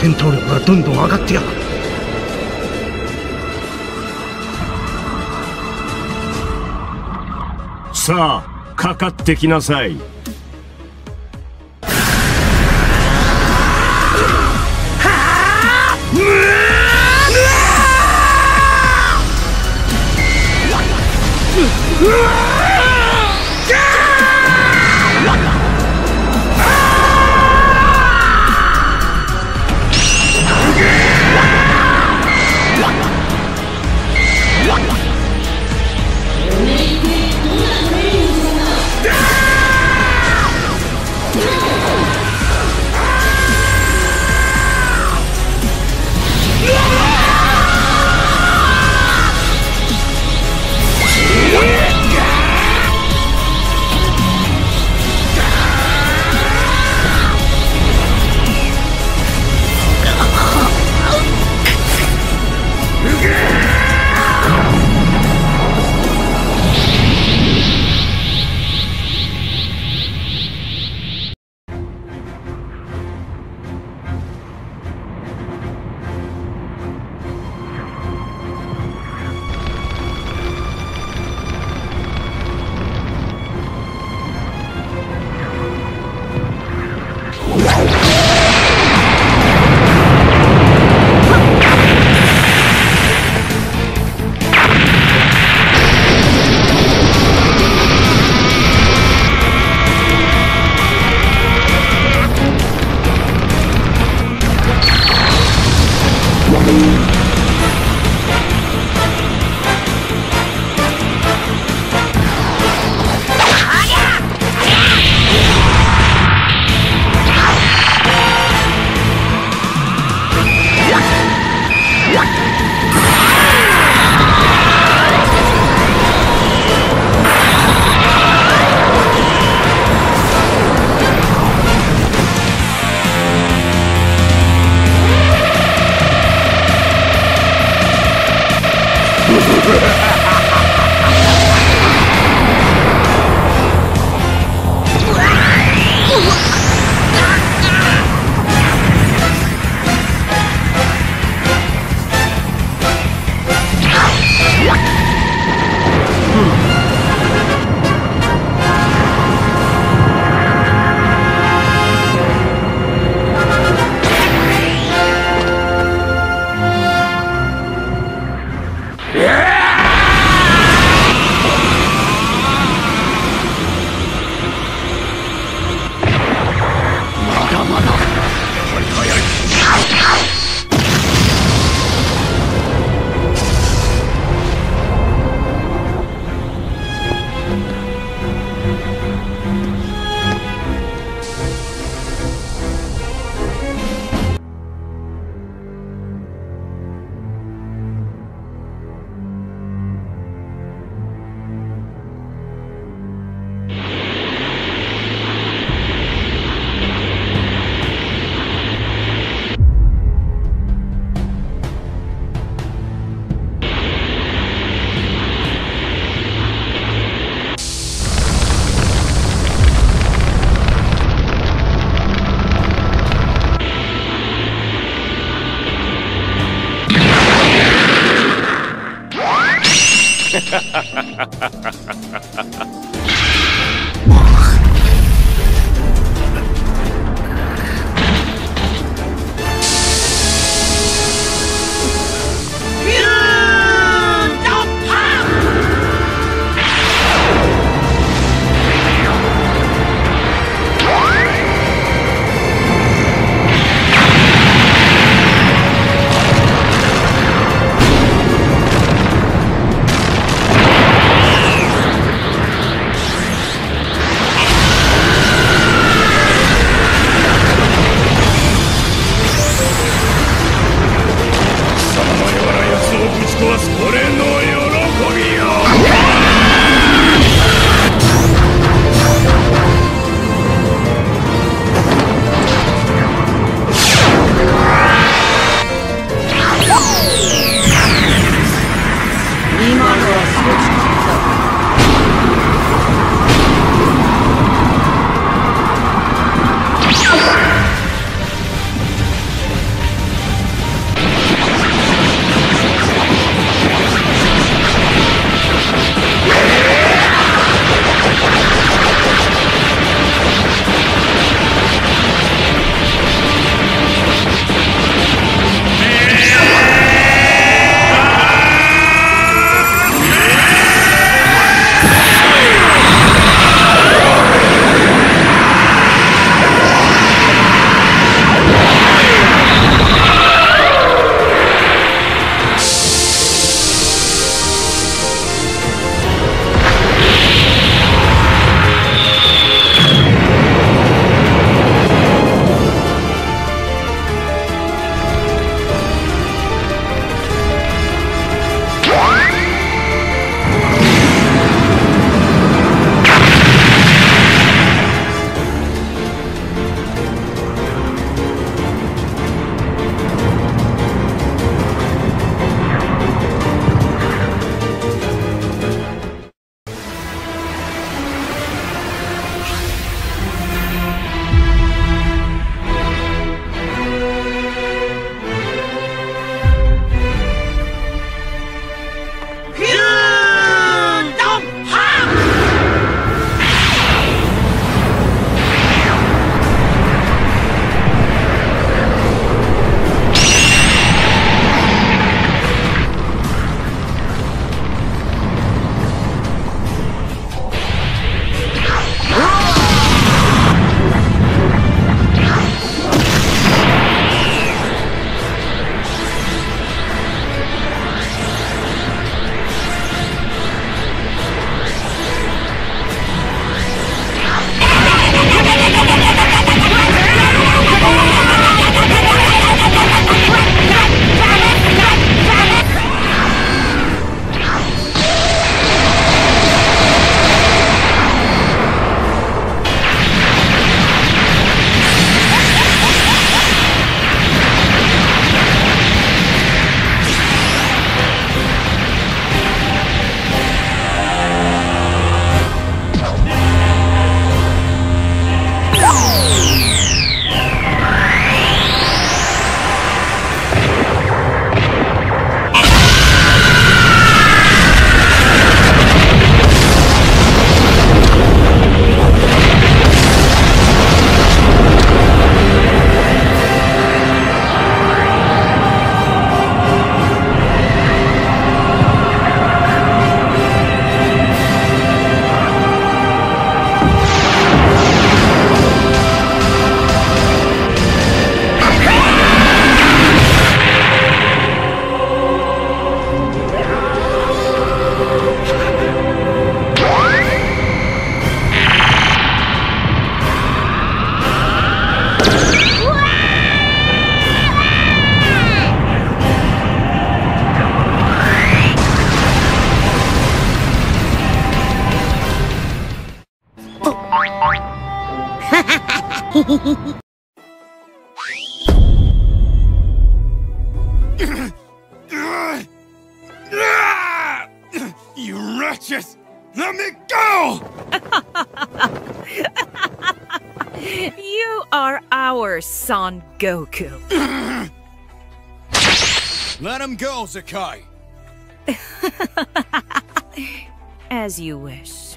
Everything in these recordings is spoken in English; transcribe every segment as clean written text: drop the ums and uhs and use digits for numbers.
戦闘力がどんどん上がってやがる。さあ、かかってきなさい。You wretches! Let me go! You are our Son Goku. Let him go, Zakai! As you wish.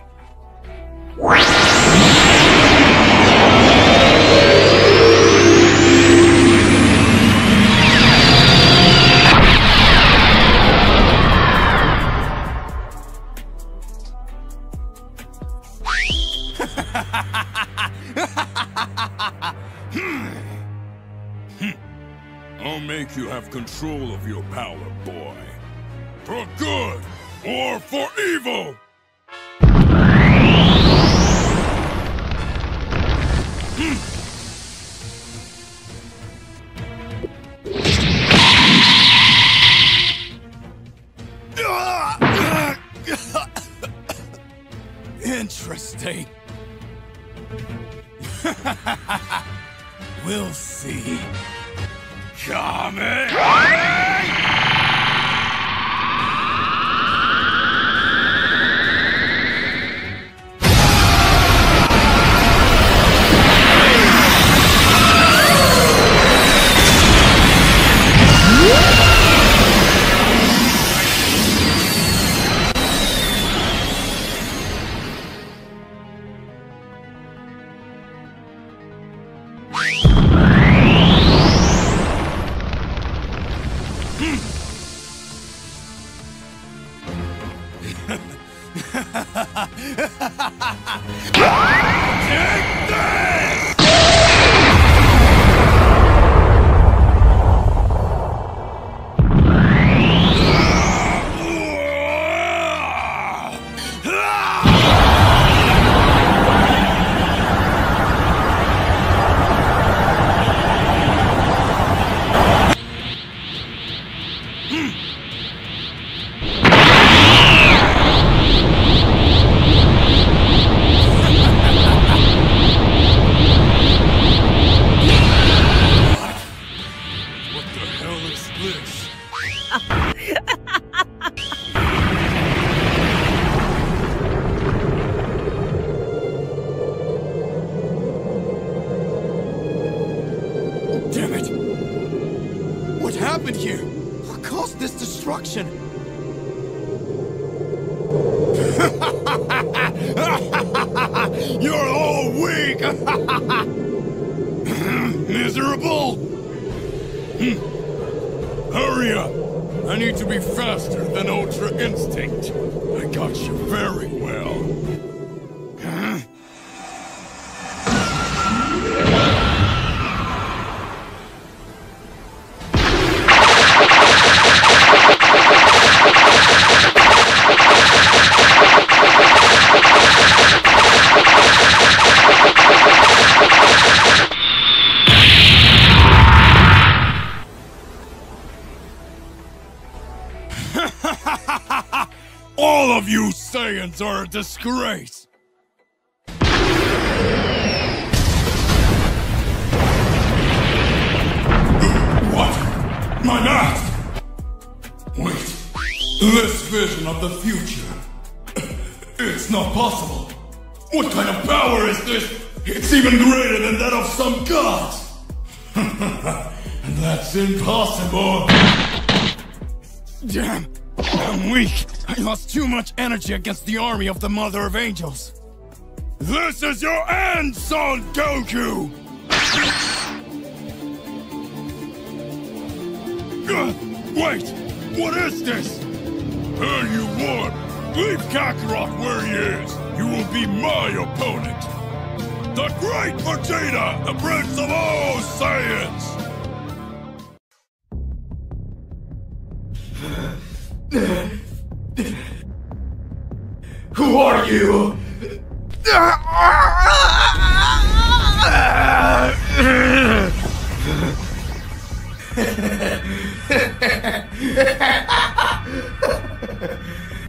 I'll make you have control of your power, boy. For good or for evil! Interesting. We'll see. Kame! Take this! Damn it! What happened here? What caused this destruction? You're all weak! Miserable! Hurry up! I need to be faster than Ultra Instinct. I got you very well. All of you Saiyans are a disgrace! What? My mask! Wait. This vision of the future. It's not possible. What kind of power is this? It's even greater than that of some gods! That's impossible! Damn! I'm weak! I lost too much energy against the army of the Mother of Angels! This is your end, Son Goku! Wait! What is this? You won! Leave Kakarot where he is! You will be my opponent! The Great Vegeta, the Prince of all Saiyans! Who are you?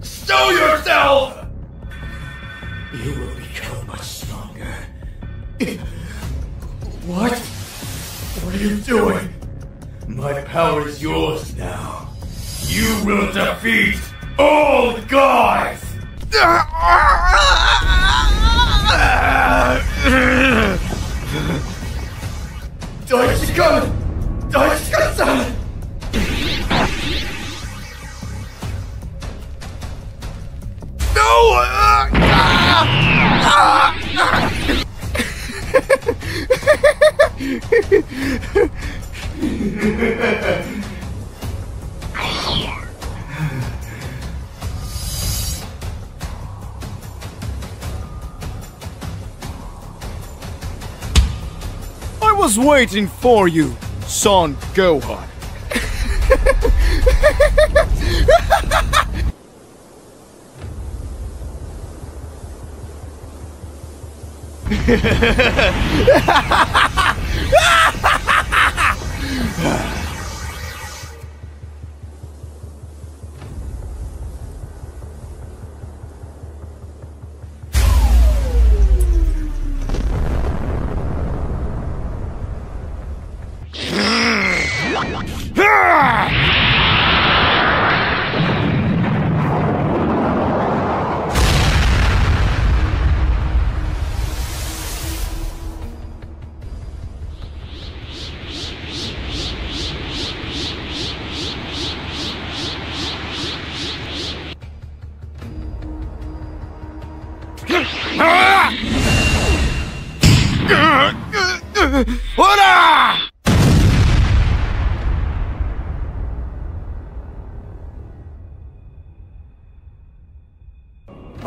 Show yourself! You will become much stronger. What? What are you doing? My power is yours now. You will defeat all gods! Daichikan! Daichikan-san! I was waiting for you, Son Gohan.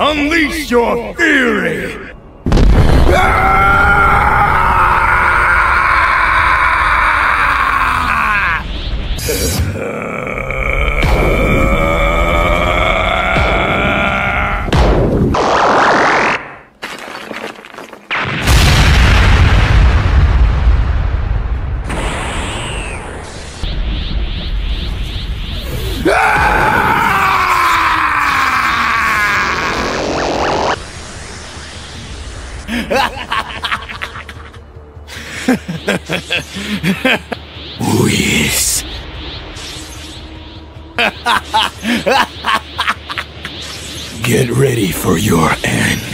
Unleash your fury! Oh yes. Get ready for your end.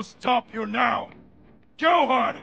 Stop you now! Gohan!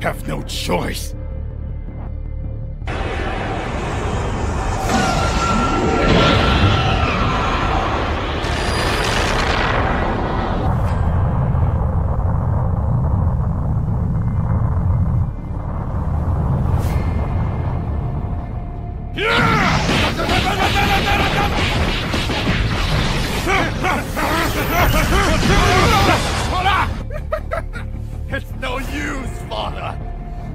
Have no choice. It's no use, Father.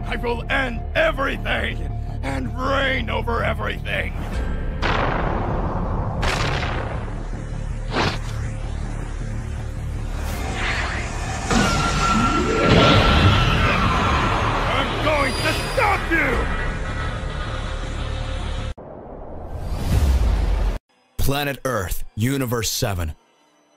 I will end everything and reign over everything. I'm going to stop you! Planet Earth, Universe 7.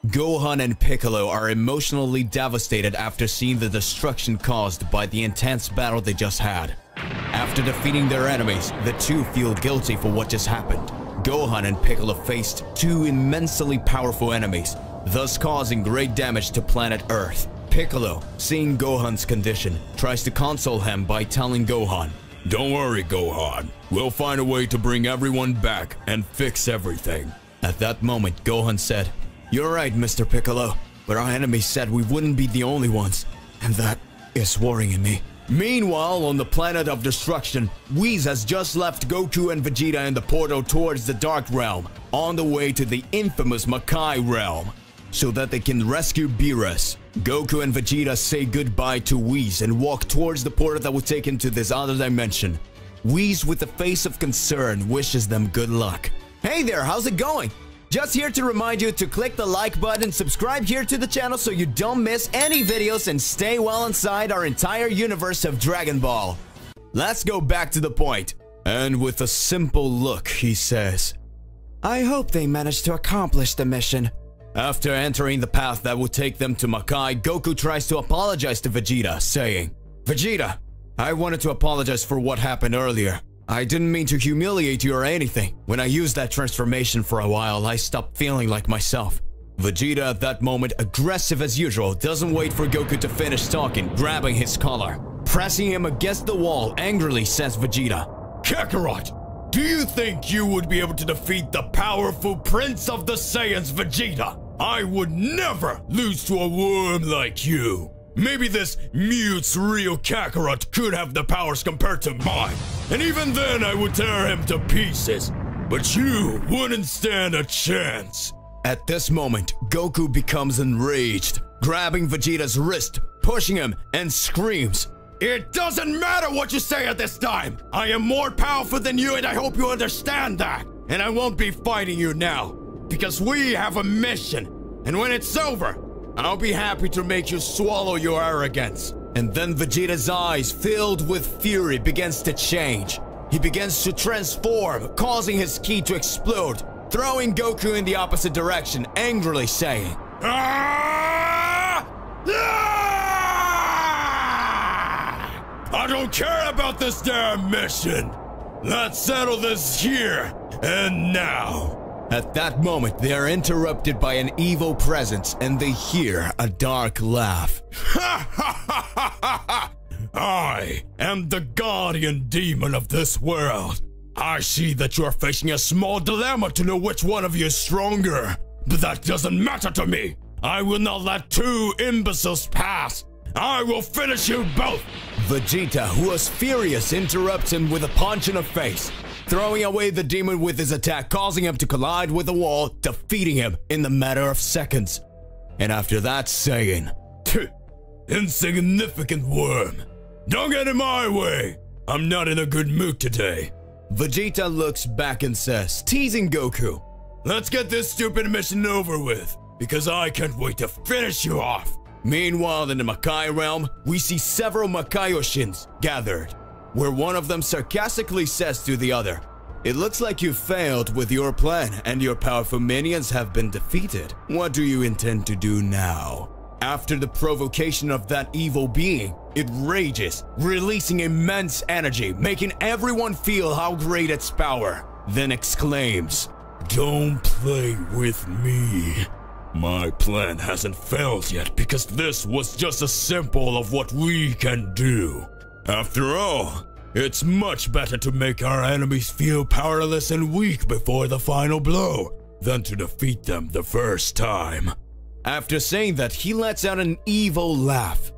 Gohan and Piccolo are emotionally devastated after seeing the destruction caused by the intense battle they just had. After defeating their enemies, the two feel guilty for what just happened. Gohan and Piccolo faced two immensely powerful enemies, thus causing great damage to planet Earth. Piccolo, seeing Gohan's condition, tries to console him by telling Gohan, "Don't worry, Gohan. We'll find a way to bring everyone back and fix everything." At that moment, Gohan said, "You're right, Mr. Piccolo, but our enemies said we wouldn't be the only ones, and that is worrying me." Meanwhile, on the planet of destruction, Whis has just left Goku and Vegeta in the portal towards the Dark Realm, on the way to the infamous Makai Realm, so that they can rescue Beerus. Goku and Vegeta say goodbye to Whis and walk towards the portal that will take him to this other dimension. Whis, with a face of concern, wishes them good luck. Hey there, how's it going? Just here to remind you to click the like button, subscribe here to the channel so you don't miss any videos, and stay well inside our entire universe of Dragon Ball. Let's go back to the point. And with a simple look, he says, "I hope they managed to accomplish the mission." After entering the path that would take them to Makai, Goku tries to apologize to Vegeta, saying, "Vegeta, I wanted to apologize for what happened earlier. I didn't mean to humiliate you or anything. When I used that transformation for a while, I stopped feeling like myself." Vegeta, at that moment, aggressive as usual, doesn't wait for Goku to finish talking, grabbing his collar. Pressing him against the wall, angrily says Vegeta, "Kakarot, do you think you would be able to defeat the powerful Prince of the Saiyans, Vegeta? I would never lose to a worm like you. Maybe this mute's real Kakarot could have the powers compared to mine, and even then I would tear him to pieces, but you wouldn't stand a chance." At this moment, Goku becomes enraged, grabbing Vegeta's wrist, pushing him, and screams, "It doesn't matter what you say at this time! I am more powerful than you, and I hope you understand that! And I won't be fighting you now, because we have a mission, and when it's over, I'll be happy to make you swallow your arrogance." And then Vegeta's eyes, filled with fury, begins to change. He begins to transform, causing his ki to explode, throwing Goku in the opposite direction, angrily saying, "Ah! Ah! I don't care about this damn mission. Let's settle this here and now." At that moment, they are interrupted by an evil presence, and they hear a dark laugh. "Ha ha ha ha ha! I am the guardian demon of this world. I see that you are facing a small dilemma to know which one of you is stronger, but that doesn't matter to me. I will not let two imbeciles pass. I will finish you both." Vegeta, who was furious, interrupts him with a punch in the face, throwing away the demon with his attack, causing him to collide with the wall, defeating him in the matter of seconds. And after that, saying, "Insignificant worm, don't get in my way. I'm not in a good mood today." Vegeta looks back and says, teasing Goku, "Let's get this stupid mission over with, because I can't wait to finish you off." Meanwhile, in the Makai realm, we see several Makaioshins gathered, where one of them sarcastically says to the other, "It looks like you failed with your plan and your powerful minions have been defeated. What do you intend to do now?" After the provocation of that evil being, it rages, releasing immense energy, making everyone feel how great its power, then exclaims, Don't play with me. My plan hasn't failed yet because this was just a sample of what we can do. After all, it's much better to make our enemies feel powerless and weak before the final blow than to defeat them the first time. After saying that, he lets out an evil laugh.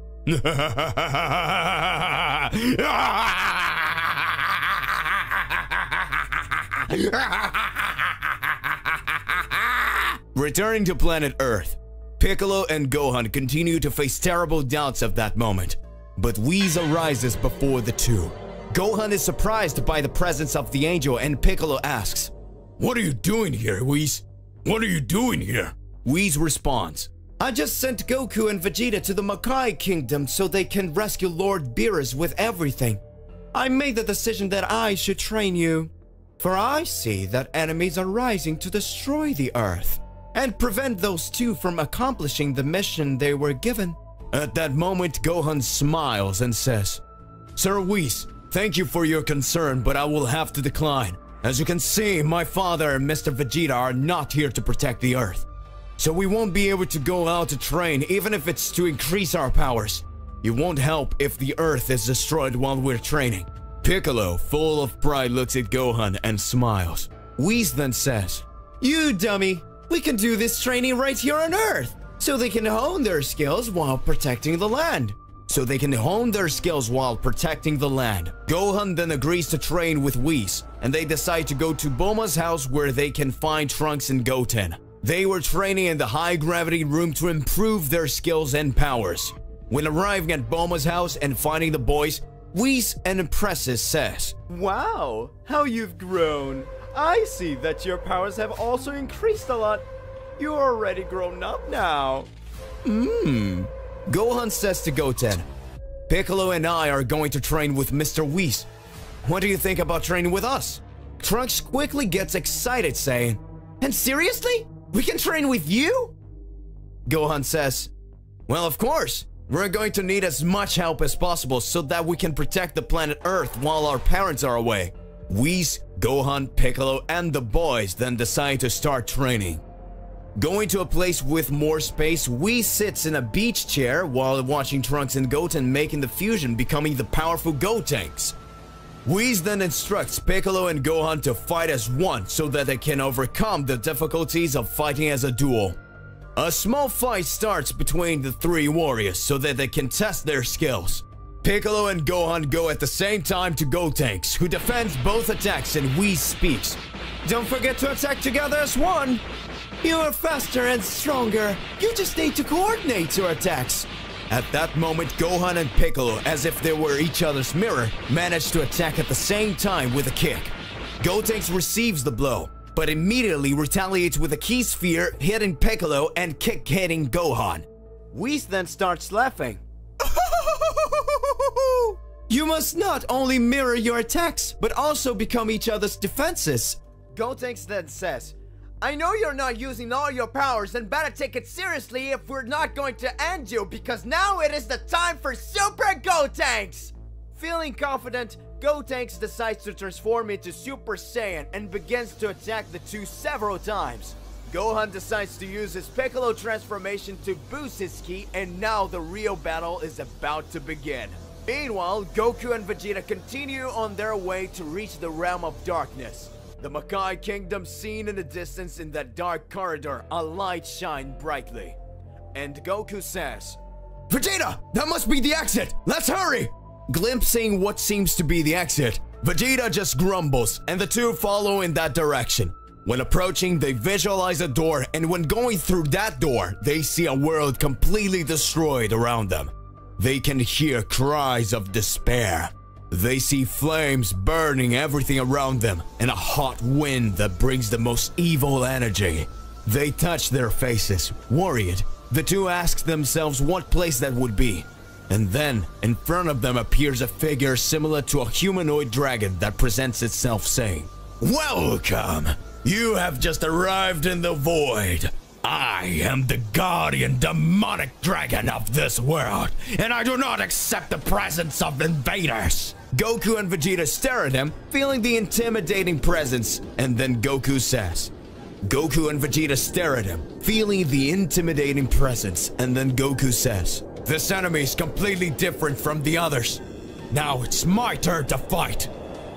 Returning to planet Earth, Piccolo and Gohan continue to face terrible doubts of that moment, but Whis arises before the two. Gohan is surprised by the presence of the angel and Piccolo asks, What are you doing here, Whis? What are you doing here? Whis responds, I just sent Goku and Vegeta to the Makai Kingdom so they can rescue Lord Beerus with everything. I made the decision that I should train you, for I see that enemies are rising to destroy the Earth and prevent those two from accomplishing the mission they were given. At that moment, Gohan smiles and says, Sir Whis, thank you for your concern, but I will have to decline. As you can see, my father and Mr. Vegeta are not here to protect the Earth. So we won't be able to go out to train, even if it's to increase our powers. It won't help if the Earth is destroyed while we're training. Piccolo, full of pride, looks at Gohan and smiles. Whis then says, You dummy! We can do this training right here on Earth, so they can hone their skills while protecting the land. Gohan then agrees to train with Whis, and they decide to go to Bulma's house where they can find Trunks and Goten. They were training in the high-gravity room to improve their skills and powers. When arriving at Bulma's house and finding the boys, Whis and Impresses says, Wow, how you've grown. I see that your powers have also increased a lot. You're already grown up now. Gohan says to Goten, Piccolo and I are going to train with Mr. Whis. What do you think about training with us? Trunks quickly gets excited saying, And seriously? We can train with you? Gohan says, Well, of course. We're going to need as much help as possible so that we can protect the planet Earth while our parents are away. Whis, Gohan, Piccolo, and the boys then decide to start training. Going to a place with more space, Whis sits in a beach chair while watching Trunks and Goten making the fusion, becoming the powerful Gotenks. Whis then instructs Piccolo and Gohan to fight as one so that they can overcome the difficulties of fighting as a duo. A small fight starts between the three warriors so that they can test their skills. Piccolo and Gohan go at the same time to Gotenks, who defends both attacks, and Whis speaks. Don't forget to attack together as one. You are faster and stronger. You just need to coordinate your attacks. At that moment, Gohan and Piccolo, as if they were each other's mirror, manage to attack at the same time with a kick. Gotenks receives the blow, but immediately retaliates with a key sphere, hitting Piccolo and kick hitting Gohan. Whis then starts laughing. You must not only mirror your attacks, but also become each other's defenses. Gotenks then says, I know you're not using all your powers and better take it seriously if we're not going to end you, because now it is the time for Super Gotenks! Feeling confident, Gotenks decides to transform into Super Saiyan and begins to attack the two several times. Gohan decides to use his Piccolo transformation to boost his ki, and now the real battle is about to begin. Meanwhile, Goku and Vegeta continue on their way to reach the realm of darkness. The Makai Kingdom seen in the distance. In that dark corridor, a light shined brightly. And Goku says, Vegeta, that must be the exit! Let's hurry! Glimpsing what seems to be the exit, Vegeta just grumbles, and the two follow in that direction. When approaching, they visualize a door, and when going through that door, they see a world completely destroyed around them. They can hear cries of despair. They see flames burning everything around them, and a hot wind that brings the most evil energy. They touch their faces, worried. The two ask themselves what place that would be. And then, in front of them appears a figure similar to a humanoid dragon that presents itself saying, Welcome! You have just arrived in the void. I I am the guardian demonic dragon of this world, and I do not accept the presence of invaders. Goku and Vegeta stare at him, feeling the intimidating presence, and then Goku says. Goku and Vegeta stare at him, feeling the intimidating presence, and then Goku says, This enemy is completely different from the others. Now it's my turn to fight.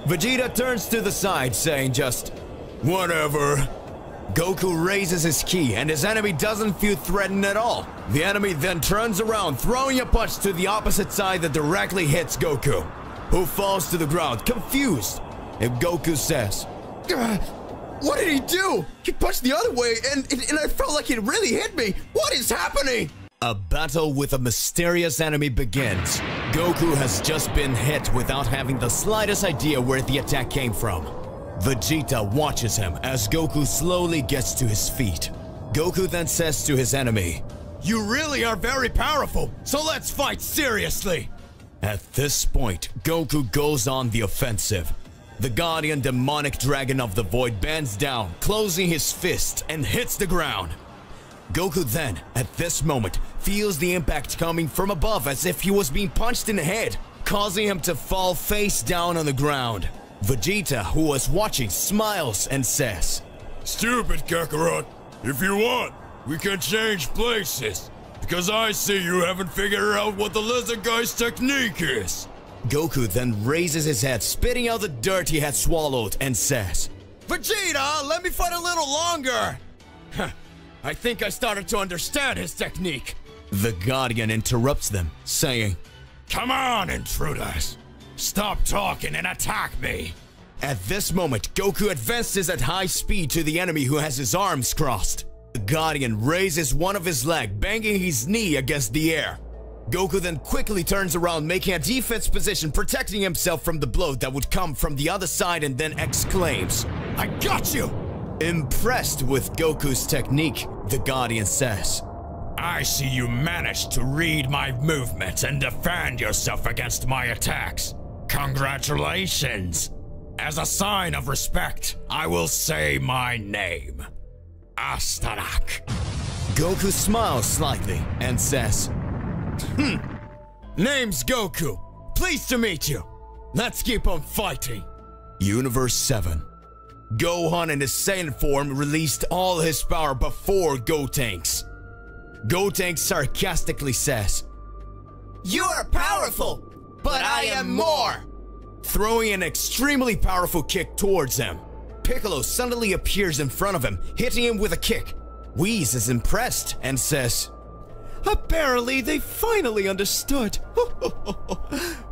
Vegeta turns to the side, saying just, Whatever. Goku raises his ki, and his enemy doesn't feel threatened at all. The enemy then turns around, throwing a punch to the opposite side that directly hits Goku, who falls to the ground, confused. And Goku says, What did he do? He punched the other way, and I felt like it really hit me. What is happening? A battle with a mysterious enemy begins. Goku has just been hit without having the slightest idea where the attack came from. Vegeta watches him as Goku slowly gets to his feet. Goku then says to his enemy, You really are very powerful, so let's fight seriously. At this point, Goku goes on the offensive. The guardian demonic dragon of the void bends down, closing his fist, and hits the ground. Goku then, at this moment, feels the impact coming from above as if he was being punched in the head, causing him to fall face down on the ground. Vegeta, who was watching, smiles and says, Stupid Kakarot, if you want, we can change places, because I see you haven't figured out what the lizard guy's technique is. Goku then raises his head, spitting out the dirt he had swallowed, and says, Vegeta, let me fight a little longer. I think I started to understand his technique. The Guardian interrupts them, saying, Come on, intruders. Stop talking and attack me. At this moment, Goku advances at high speed to the enemy who has his arms crossed. The Guardian raises one of his legs, banging his knee against the air. Goku then quickly turns around, making a defense position, protecting himself from the blow that would come from the other side, and then exclaims, I got you! Impressed with Goku's technique, the Guardian says, I see you managed to read my movements and defend yourself against my attacks. Congratulations! As a sign of respect, I will say my name. Astarak. Goku smiles slightly and says, Name's Goku. Pleased to meet you. Let's keep on fighting. Universe 7. Gohan in his Saiyan form released all his power before Gotenks. Gotenks sarcastically says, You are powerful, but I am more. Throwing an extremely powerful kick towards him. Piccolo suddenly appears in front of him, hitting him with a kick. Whis is impressed and says, Apparently they finally understood.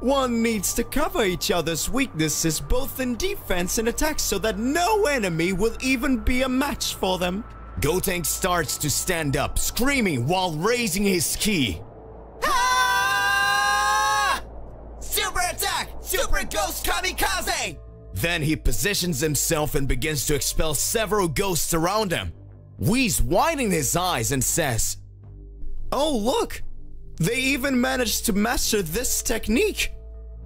One needs to cover each other's weaknesses both in defense and attack so that no enemy will even be a match for them. Gotenks starts to stand up, screaming while raising his ki. Ah! Super attack! Super Ghost Kamikaze! Then he positions himself and begins to expel several ghosts around him. Whis widening his eyes and says, Oh look! They even managed to master this technique!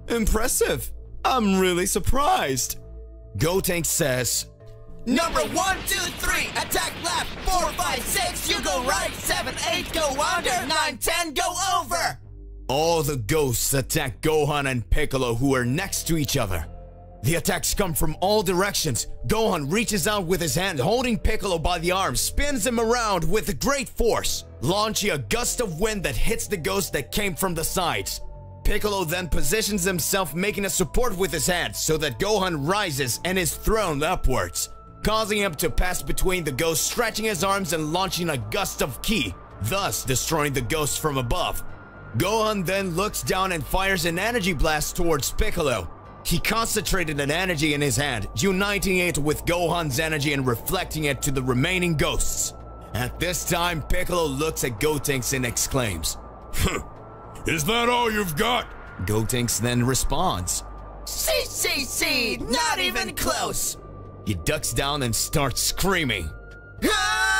Impressive! I'm really surprised! Gotenks says, Number 1, 2, 3, attack left, 4, 5, 6, you go right, 7, 8, go under, 9, 10, go over! All the ghosts attack Gohan and Piccolo, who are next to each other. The attacks come from all directions. Gohan reaches out with his hand, holding Piccolo by the arm, spins him around with great force, launching a gust of wind that hits the ghost that came from the sides. Piccolo then positions himself, making a support with his hand so that Gohan rises and is thrown upwards, causing him to pass between the ghosts, stretching his arms and launching a gust of ki, thus destroying the ghosts from above. Gohan then looks down and fires an energy blast towards Piccolo. He concentrated an energy in his hand, uniting it with Gohan's energy and reflecting it to the remaining ghosts. At this time, Piccolo looks at Gotenks and exclaims, Is that all you've got? Gotenks then responds, See, not even close! He ducks down and starts screaming. Ah!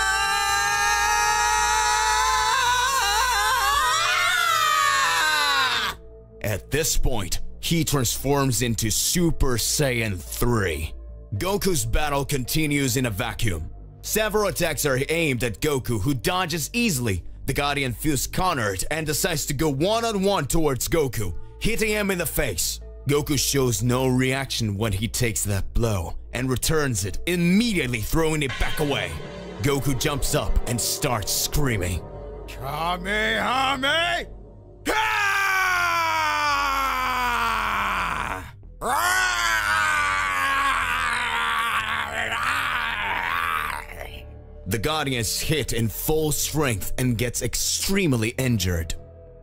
At this point, he transforms into Super Saiyan 3. Goku's battle continues in a vacuum. Several attacks are aimed at Goku, who dodges easily. The Guardian feels cornered and decides to go one-on-one towards Goku, hitting him in the face. Goku shows no reaction when he takes that blow and returns it, immediately throwing it back away. Goku jumps up and starts screaming, "Kamehame! The Guardian is hit in full strength and gets extremely injured.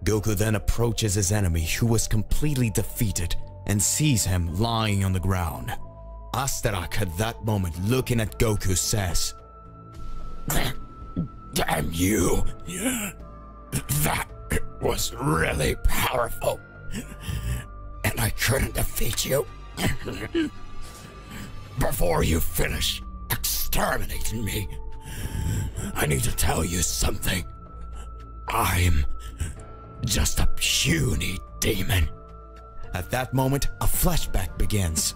Goku then approaches his enemy, who was completely defeated, and sees him lying on the ground. Astarak at that moment, looking at Goku, says, Damn you! That was really powerful. And I couldn't defeat you. Before you finish exterminating me, I need to tell you something. I'm just a puny demon. At that moment, a flashback begins.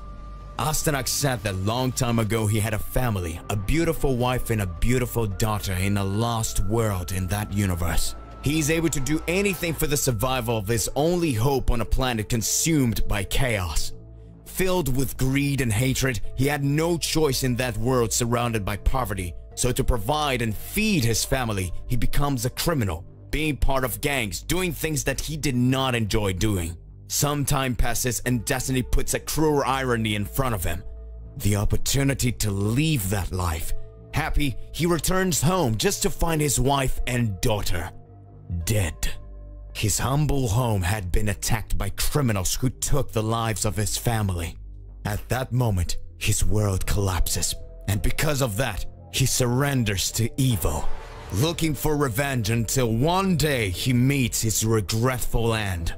Astarak said that long time ago he had a family, a beautiful wife and a beautiful daughter in a lost world in that universe. He's able to do anything for the survival of his only hope on a planet consumed by chaos. Filled with greed and hatred, he had no choice in that world surrounded by poverty. So to provide and feed his family, he becomes a criminal, being part of gangs, doing things that he did not enjoy doing. Some time passes and destiny puts a cruel irony in front of him. The opportunity to leave that life. Happy, he returns home just to find his wife and daughter dead. His humble home had been attacked by criminals who took the lives of his family. At that moment, his world collapses, and because of that, he surrenders to evil, looking for revenge until one day he meets his regretful end.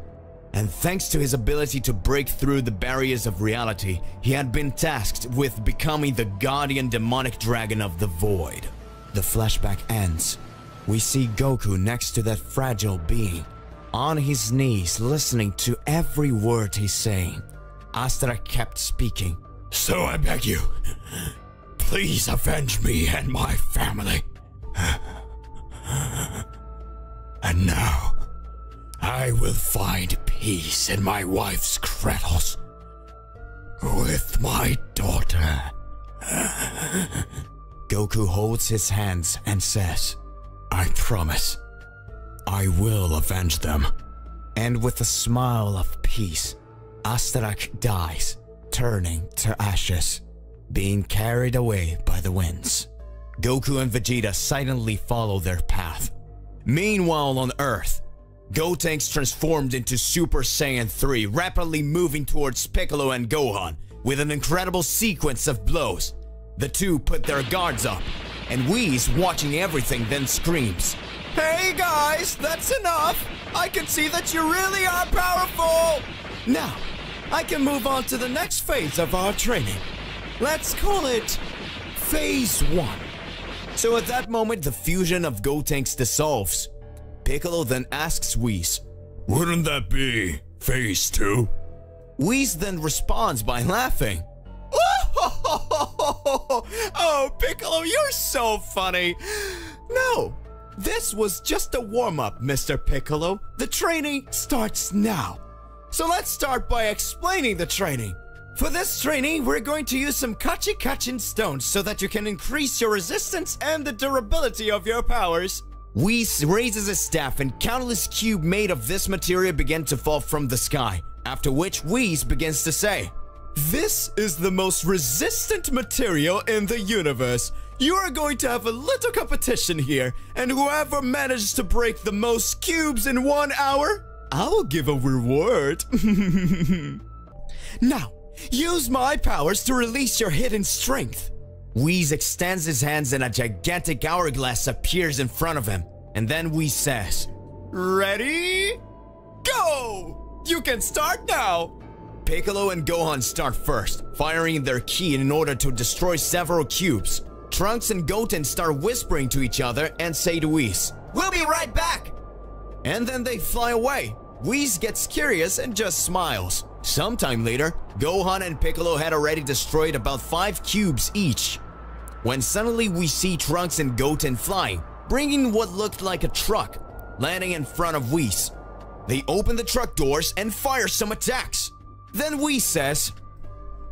And thanks to his ability to break through the barriers of reality, he had been tasked with becoming the guardian demonic dragon of the void. The flashback ends. We see Goku next to that fragile being, on his knees listening to every word he's saying. Astarak kept speaking. So I beg you, please avenge me and my family. And now, I will find peace in my wife's cradles with my daughter. Goku holds his hands and says, I promise, I will avenge them. And with a smile of peace, Astarak dies, turning to ashes, being carried away by the winds. Goku and Vegeta silently follow their path. Meanwhile on Earth, Gotenks transformed into Super Saiyan 3, rapidly moving towards Piccolo and Gohan with an incredible sequence of blows. The two put their guards up, and Whis, watching everything, then screams, "Hey guys, that's enough! I can see that you really are powerful! Now, I can move on to the next phase of our training. Let's call it Phase 1. So at that moment, the fusion of Gotenks dissolves. Piccolo then asks Whis, Wouldn't that be Phase 2? Whis then responds by laughing. Oh, Piccolo, you're so funny. No, this was just a warm-up, Mr. Piccolo. The training starts now. So let's start by explaining the training. For this training, we're going to use some Kachin stones so that you can increase your resistance and the durability of your powers. Whis raises his staff and countless cubes made of this material begin to fall from the sky, after which Whis begins to say, This is the most resistant material in the universe. You are going to have a little competition here, and whoever manages to break the most cubes in 1 hour, I will give a reward. Now, use my powers to release your hidden strength. Whis extends his hands and a gigantic hourglass appears in front of him. And then Whis says, Ready? Go! You can start now! Piccolo and Gohan start first, firing their ki in order to destroy several cubes. Trunks and Goten start whispering to each other and say to Whis, We'll be right back! And then they fly away. Whis gets curious and just smiles. Sometime later, Gohan and Piccolo had already destroyed about 5 cubes each. when suddenly we see Trunks and Goten flying, bringing what looked like a truck, landing in front of Whis. They open the truck doors and fire some attacks. Then Whis says,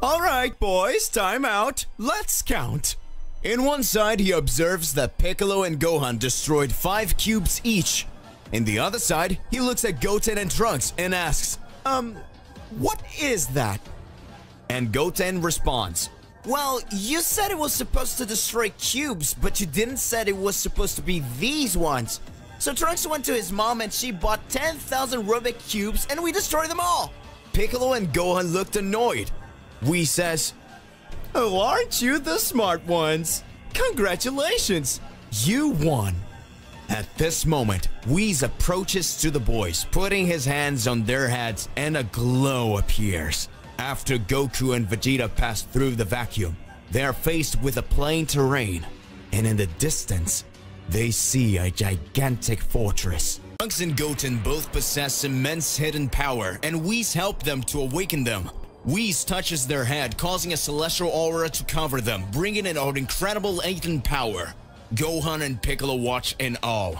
"Alright boys, time out, let's count." In one side he observes that Piccolo and Gohan destroyed 5 cubes each. In the other side, he looks at Goten and Trunks and asks, what is that?" And Goten responds, "Well, you said it was supposed to destroy cubes, but you didn't say it was supposed to be these ones. So Trunks went to his mom and she bought 10,000 Rubik cubes and we destroyed them all." Piccolo and Gohan looked annoyed. Whis says, "Oh, aren't you the smart ones? Congratulations, you won." At this moment, Whis approaches to the boys, putting his hands on their heads and a glow appears. After Goku and Vegeta pass through the vacuum, they are faced with a plain terrain, and in the distance, they see a gigantic fortress. Trunks and Goten both possess immense hidden power, and Whis help them to awaken them. Whis touches their head, causing a celestial aura to cover them, bringing in an incredible latent power. Gohan and Piccolo watch in awe.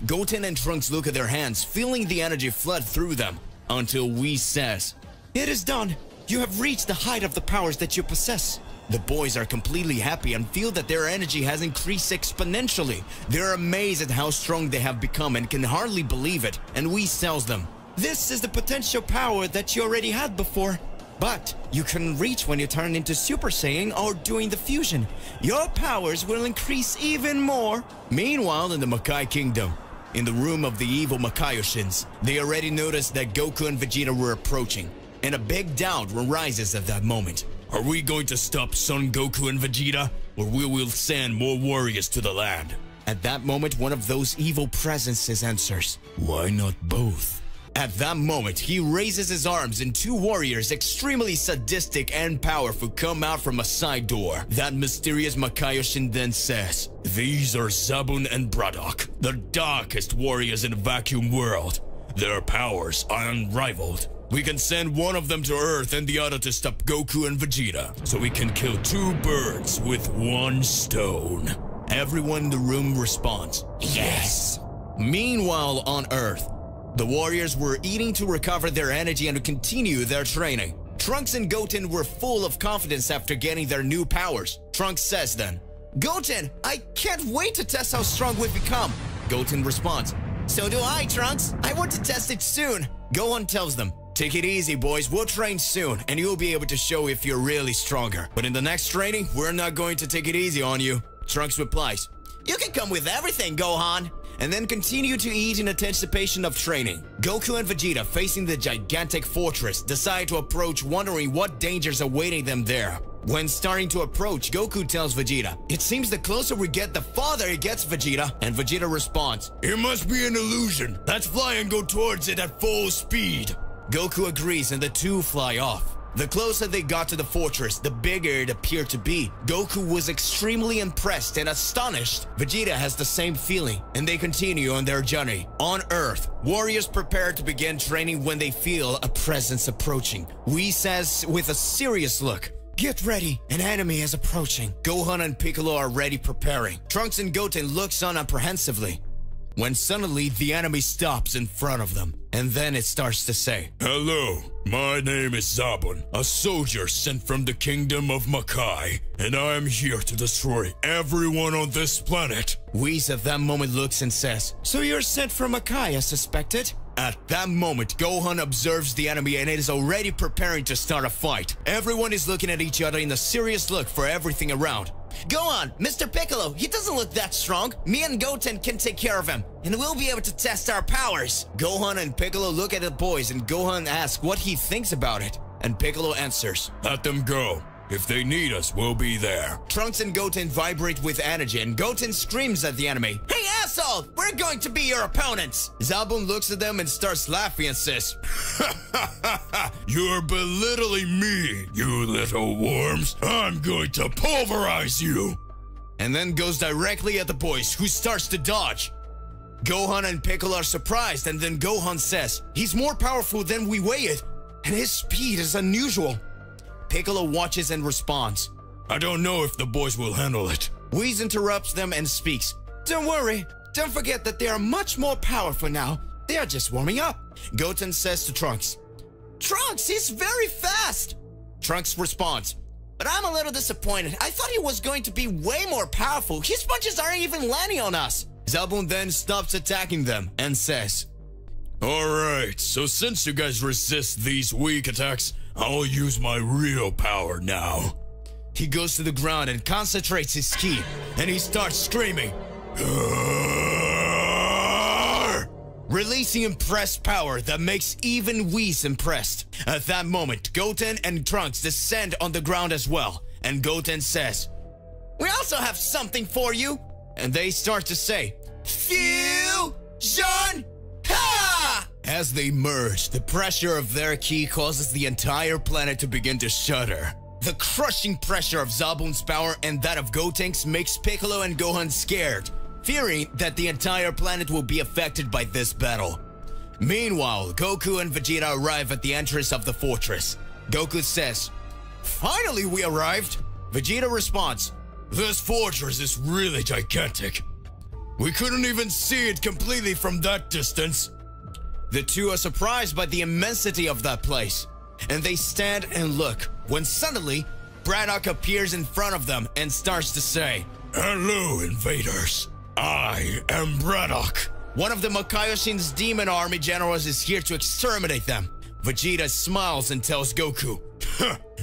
Goten and Trunks look at their hands, feeling the energy flood through them, until Whis says, "It is done! You have reached the height of the powers that you possess." The boys are completely happy and feel that their energy has increased exponentially. They're amazed at how strong they have become and can hardly believe it, and Whis tells them, "This is the potential power that you already had before. But you couldn't reach when you turned into Super Saiyan or doing the fusion. Your powers will increase even more." Meanwhile, in the Makai Kingdom, in the room of the evil Makaioshins, they already noticed that Goku and Vegeta were approaching, and a big doubt arises at that moment. Are we going to stop Son Goku and Vegeta, or we will send more warriors to the land? At that moment, one of those evil presences answers, "Why not both?" At that moment, he raises his arms and 2 warriors, extremely sadistic and powerful, come out from a side door. That mysterious Makaiyoshin then says, "These are Zabun and Braddock, the darkest warriors in the vacuum world. Their powers are unrivaled. We can send one of them to Earth and the other to stop Goku and Vegeta, so we can kill 2 birds with 1 stone." Everyone in the room responds, "Yes." Meanwhile, on Earth, the warriors were eating to recover their energy and to continue their training. Trunks and Goten were full of confidence after getting their new powers. Trunks says then, "Goten, I can't wait to test how strong we've become." Goten responds, "So do I, Trunks. I want to test it soon." Gohan tells them, "Take it easy, boys. We'll train soon, and you'll be able to show if you're really stronger. But in the next training, we're not going to take it easy on you." Trunks replies, "You can come with everything, Gohan," and then continue to eat in anticipation of training. Goku and Vegeta, facing the gigantic fortress, decide to approach, wondering what dangers awaiting them there. When starting to approach, Goku tells Vegeta, "It seems the closer we get, the farther it gets, Vegeta." And Vegeta responds, "It must be an illusion. Let's fly and go towards it at full speed." Goku agrees and the 2 fly off. The closer they got to the fortress, the bigger it appeared to be. Goku was extremely impressed and astonished. Vegeta has the same feeling, and they continue on their journey. On Earth, warriors prepare to begin training when they feel a presence approaching. Whis says with a serious look, "Get ready, an enemy is approaching." Gohan and Piccolo are ready preparing. Trunks and Goten looks on apprehensively, when suddenly the enemy stops in front of them, and then it starts to say, "Hello, my name is Zabun, a soldier sent from the kingdom of Makai, and I am here to destroy everyone on this planet." Whis at that moment looks and says, "So you're sent from Makai as suspected?" At that moment, Gohan observes the enemy and is already preparing to start a fight. Everyone is looking at each other in a serious look for everything around. "Go on, Mr. Piccolo, he doesn't look that strong. Me and Goten can take care of him, and we'll be able to test our powers." Gohan and Piccolo look at the boys and Gohan asks what he thinks about it. And Piccolo answers, "Let them go. If they need us, we'll be there." Trunks and Goten vibrate with energy and Goten screams at the enemy, "Hey asshole, we're going to be your opponents." Zabun looks at them and starts laughing and says, "You're belittling me, you little worms. I'm going to pulverize you." And then goes directly at the boys, who starts to dodge. Gohan and Piccolo are surprised, and then Gohan says, "He's more powerful than we weighed, and his speed is unusual." Piccolo watches and responds, I don't know if the boys will handle it. Whis interrupts them and speaks. Don't worry. Don't forget that they are much more powerful now. They are just warming up. Goten says to Trunks. Trunks, he's very fast. Trunks responds. But I'm a little disappointed. I thought he was going to be way more powerful. His punches aren't even landing on us. Zabun then stops attacking them and says. Alright, so since you guys resist these weak attacks, I'll use my real power now. He goes to the ground and concentrates his ki, and he starts screaming. Releasing impressed power that makes even Whis impressed. At that moment, Goten and Trunks descend on the ground as well, and Goten says, We also have something for you. And they start to say, Fusion! Ha! As they merge, the pressure of their ki causes the entire planet to begin to shudder. The crushing pressure of Zabun's power and that of Gotenks makes Piccolo and Gohan scared, fearing that the entire planet will be affected by this battle. Meanwhile, Goku and Vegeta arrive at the entrance of the fortress. Goku says, Finally we arrived! Vegeta responds, This fortress is really gigantic. We couldn't even see it completely from that distance. The two are surprised by the immensity of that place, and they stand and look, when suddenly, Braddock appears in front of them and starts to say, Hello, invaders. I am Braddock. One of the Makaioshin's demon army generals is here to exterminate them. Vegeta smiles and tells Goku,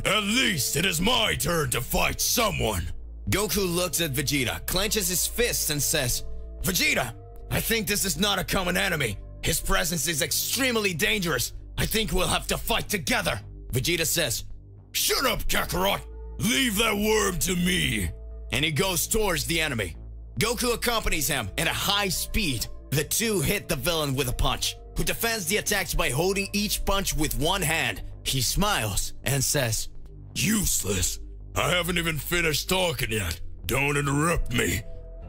At least it is my turn to fight someone. Goku looks at Vegeta, clenches his fists and says, Vegeta, I think this is not a common enemy. His presence is extremely dangerous. I think we'll have to fight together. Vegeta says, Shut up, Kakarot. Leave that worm to me. And he goes towards the enemy. Goku accompanies him at a high speed. The two hit the villain with a punch, who defends the attacks by holding each punch with one hand. He smiles and says, Useless. I haven't even finished talking yet. Don't interrupt me.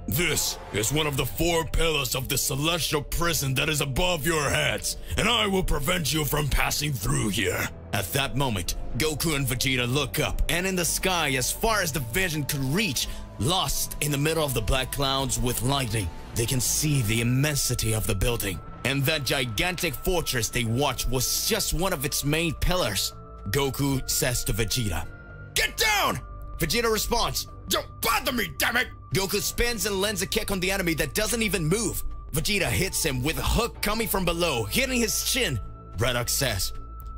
This is one of the 4 pillars of the celestial prison that is above your heads, and I will prevent you from passing through here. At that moment, Goku and Vegeta look up, and in the sky, as far as the vision could reach, lost in the middle of the black clouds with lightning, they can see the immensity of the building. And that gigantic fortress they watch was just one of its main pillars. Goku says to Vegeta, Get down! Vegeta responds, Don't bother me, damn it! Goku spins and lands a kick on the enemy that doesn't even move. Vegeta hits him with a hook coming from below, hitting his chin. Braddock says,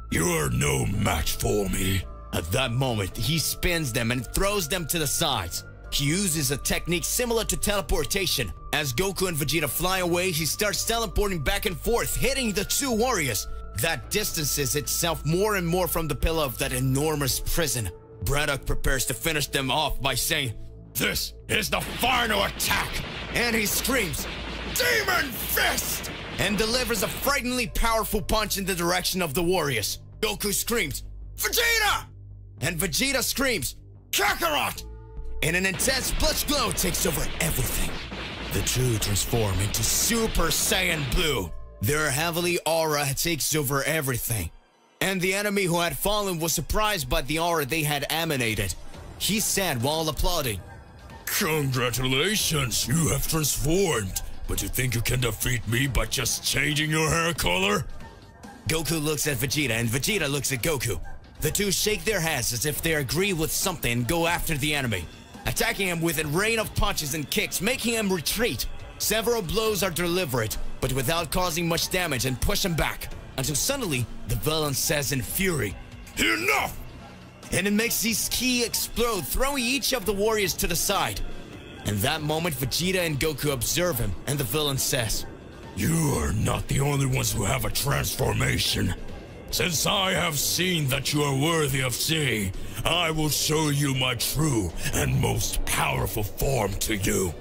You are no match for me. At that moment, he spins them and throws them to the sides. He uses a technique similar to teleportation. As Goku and Vegeta fly away, he starts teleporting back and forth, hitting the two warriors. That distances itself more and more from the pillar of that enormous prison. Braddock prepares to finish them off by saying, This is the final attack! And he screams, Demon Fist! And delivers a frighteningly powerful punch in the direction of the warriors. Goku screams, Vegeta! And Vegeta screams, Kakarot! And an intense blush glow takes over everything. The two transform into Super Saiyan Blue. Their heavenly aura takes over everything. And the enemy who had fallen was surprised by the aura they had emanated. He said while applauding, Congratulations, you have transformed. But you think you can defeat me by just changing your hair color? Goku looks at Vegeta and Vegeta looks at Goku. The two shake their heads as if they agree with something and go after the enemy, attacking him with a rain of punches and kicks, making him retreat. Several blows are delivered, but without causing much damage, and push him back, until suddenly the villain says in fury, Enough! And it makes his ki explode, throwing each of the warriors to the side. In that moment, Vegeta and Goku observe him, and the villain says, You are not the only ones who have a transformation. Since I have seen that you are worthy of seeing, I will show you my true and most powerful form to you.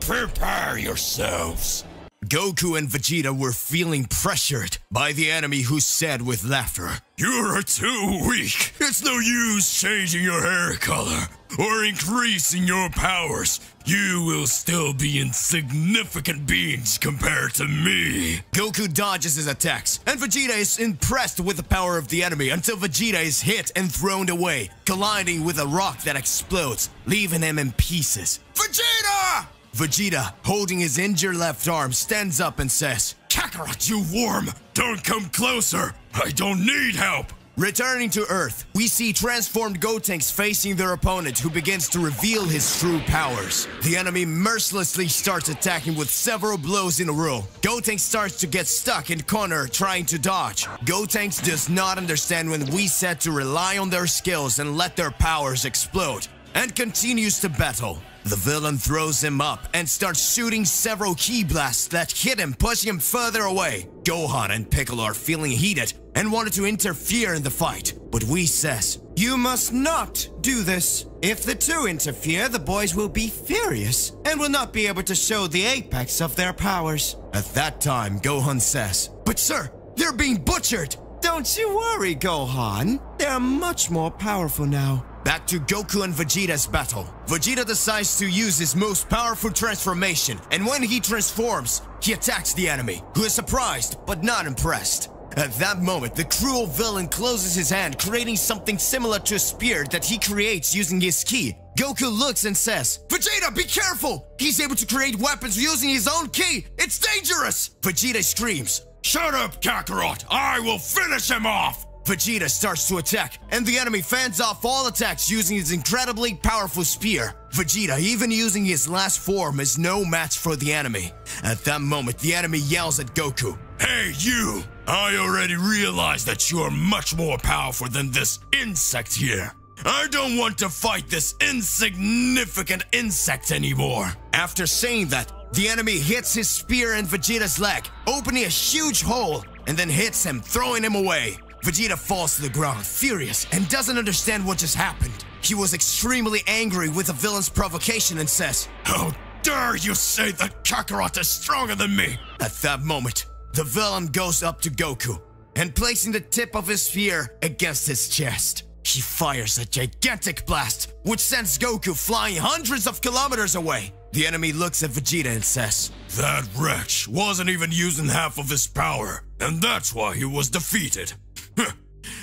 Prepare yourselves. Goku and Vegeta were feeling pressured by the enemy, who said with laughter, "You're too weak. It's no use changing your hair color or increasing your powers. You will still be insignificant beings compared to me." Goku dodges his attacks, and Vegeta is impressed with the power of the enemy until Vegeta is hit and thrown away, colliding with a rock that explodes, leaving him in pieces. Vegeta! Vegeta, holding his injured left arm, stands up and says, "Kakarot, you worm! Don't come closer! I don't need help!" Returning to Earth, we see transformed Gotenks facing their opponent, who begins to reveal his true powers. The enemy mercilessly starts attacking with several blows in a row. Gotenks starts to get stuck in corner trying to dodge. Gotenks does not understand when we said to rely on their skills and let their powers explode, and continues to battle. The villain throws him up and starts shooting several ki blasts that hit him, pushing him further away. Gohan and Piccolo are feeling heated and wanted to interfere in the fight, but Whis says, "You must not do this. If the two interfere, the boys will be furious and will not be able to show the apex of their powers." At that time, Gohan says, "But sir, they're being butchered." "Don't you worry, Gohan. They're much more powerful now." Back to Goku and Vegeta's battle. Vegeta decides to use his most powerful transformation, and when he transforms, he attacks the enemy, who is surprised but not impressed. At that moment, the cruel villain closes his hand, creating something similar to a spear that he creates using his ki. Goku looks and says, "Vegeta, be careful! He's able to create weapons using his own ki! It's dangerous!" Vegeta screams, "Shut up, Kakarot! I will finish him off!" Vegeta starts to attack, and the enemy fends off all attacks using his incredibly powerful spear. Vegeta, even using his last form, is no match for the enemy. At that moment, the enemy yells at Goku, "Hey, you! I already realized that you are much more powerful than this insect here. I don't want to fight this insignificant insect anymore." After saying that, the enemy hits his spear in Vegeta's leg, opening a huge hole, and then hits him, throwing him away. Vegeta falls to the ground, furious, and doesn't understand what just happened. He was extremely angry with the villain's provocation and says, "How dare you say that Kakarot is stronger than me?" At that moment, the villain goes up to Goku, and placing the tip of his spear against his chest, he fires a gigantic blast, which sends Goku flying hundreds of kilometers away. The enemy looks at Vegeta and says, "That wretch wasn't even using half of his power, and that's why he was defeated.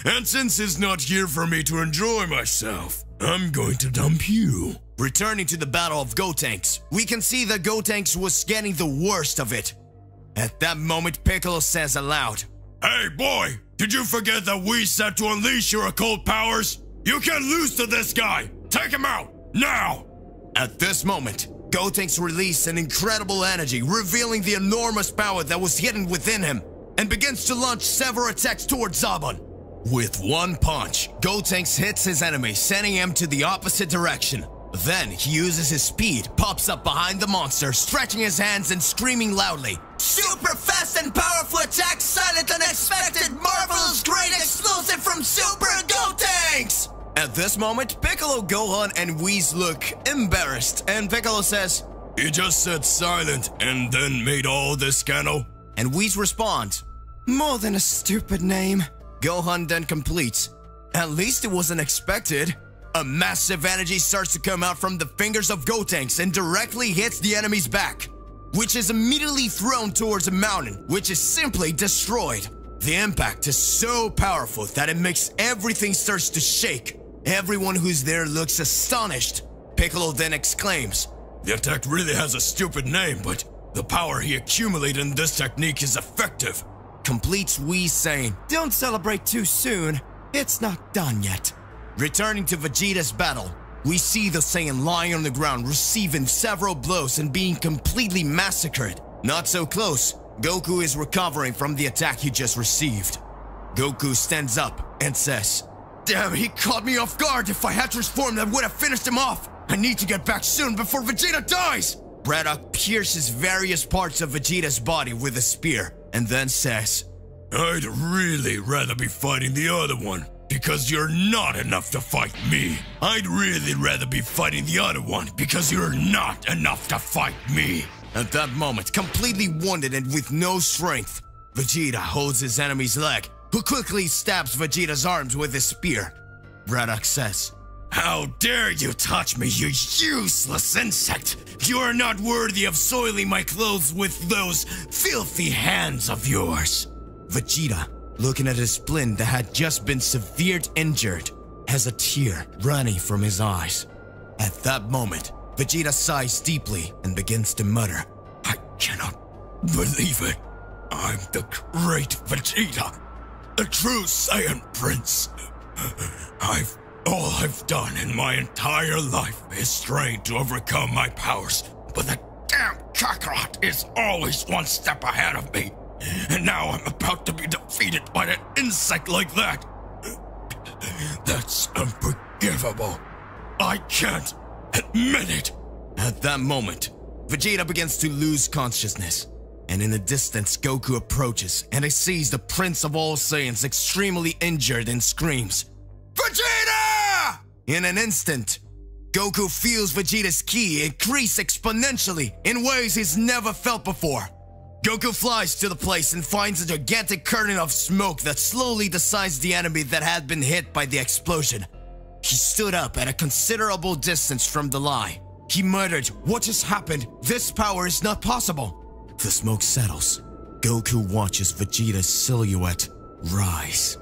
And since he's not here for me to enjoy myself, I'm going to dump you." Returning to the Battle of Gotenks, we can see that Gotenks was getting the worst of it. At that moment, Piccolo says aloud, "Hey boy, did you forget that we said to unleash your occult powers? You can't lose to this guy! Take him out, now!" At this moment, Gotenks released an incredible energy, revealing the enormous power that was hidden within him, and begins to launch several attacks towards Zarbon. With one punch, Gotenks hits his enemy, sending him to the opposite direction. Then he uses his speed, pops up behind the monster, stretching his hands and screaming loudly, "Super fast and powerful attack, silent, unexpected, marvelous, great, explosive from Super Gotenks!" At this moment, Piccolo, Gohan, and Whis look embarrassed, and Piccolo says, "You just said silent and then made all this scandal?" And Whis responds, "More than a stupid name." Gohan then completes, "At least it wasn't expected." A massive energy starts to come out from the fingers of Gotenks and directly hits the enemy's back, which is immediately thrown towards a mountain, which is simply destroyed. The impact is so powerful that it makes everything starts to shake. Everyone who's there looks astonished. Piccolo then exclaims, "The attack really has a stupid name, but the power he accumulated in this technique is effective." Completes Whis saying, "Don't celebrate too soon. It's not done yet." Returning to Vegeta's battle, we see the Saiyan lying on the ground, receiving several blows and being completely massacred. Not so close, Goku is recovering from the attack he just received. Goku stands up and says, "Damn, he caught me off guard. If I had transformed, I would have finished him off. I need to get back soon before Vegeta dies." Braddock pierces various parts of Vegeta's body with a spear, and then says, "I'd really rather be fighting the other one, because you're not enough to fight me. I'd really rather be fighting the other one, because you're not enough to fight me." At that moment, completely wounded and with no strength, Vegeta holds his enemy's leg, who quickly stabs Vegeta's arms with his spear. Braddock says, "How dare you touch me, you useless insect! You are not worthy of soiling my clothes with those filthy hands of yours." Vegeta, looking at his splint that had just been severely injured, has a tear running from his eyes. At that moment, Vegeta sighs deeply and begins to mutter, "I cannot believe it. I'm the great Vegeta, the true Saiyan Prince. All I've done in my entire life is strain to overcome my powers, but the damn Kakarot is always one step ahead of me. And now I'm about to be defeated by an insect like that. That's unforgivable. I can't admit it." At that moment, Vegeta begins to lose consciousness, and in the distance Goku approaches and he sees the Prince of all Saiyans extremely injured and screams, "Vegeta!" In an instant, Goku feels Vegeta's ki increase exponentially in ways he's never felt before. Goku flies to the place and finds a gigantic curtain of smoke that slowly decides the enemy that had been hit by the explosion. He stood up at a considerable distance from the lie. He muttered, "What just happened? This power is not possible." The smoke settles. Goku watches Vegeta's silhouette rise.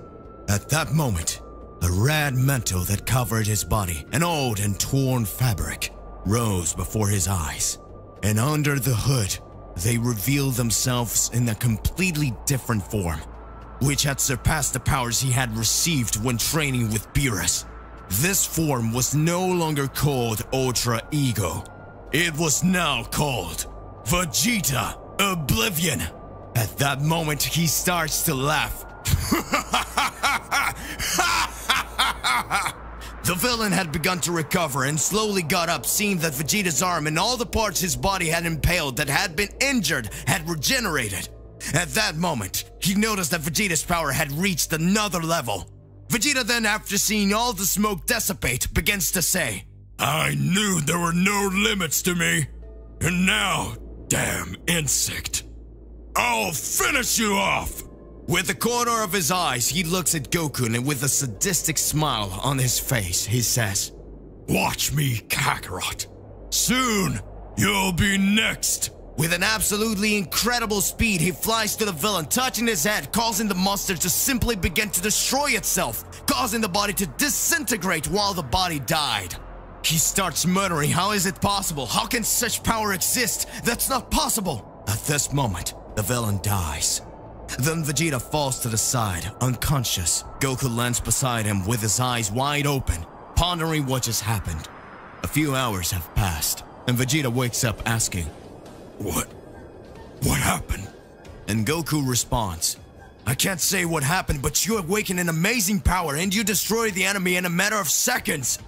At that moment, a red mantle that covered his body, an old and torn fabric, rose before his eyes. And under the hood, they revealed themselves in a completely different form, which had surpassed the powers he had received when training with Beerus. This form was no longer called Ultra Ego. It was now called Vegeta Oblivion. At that moment, he starts to laugh. The villain had begun to recover and slowly got up, seeing that Vegeta's arm and all the parts his body had impaled that had been injured had regenerated. At that moment, he noticed that Vegeta's power had reached another level. Vegeta then, after seeing all the smoke dissipate, begins to say, "I knew there were no limits to me. And now, damn insect, I'll finish you off." With the corner of his eyes, he looks at Goku and with a sadistic smile on his face, he says, "Watch me, Kakarot. Soon, you'll be next." With an absolutely incredible speed, he flies to the villain, touching his head, causing the monster to simply begin to destroy itself, causing the body to disintegrate while the body died. He starts muttering, "How is it possible? How can such power exist? That's not possible." At this moment, the villain dies. Then Vegeta falls to the side, unconscious. Goku lands beside him with his eyes wide open, pondering what just happened. A few hours have passed, and Vegeta wakes up asking, What happened?" And Goku responds, "I can't say what happened, but you awaken an amazing power and you destroy the enemy in a matter of seconds.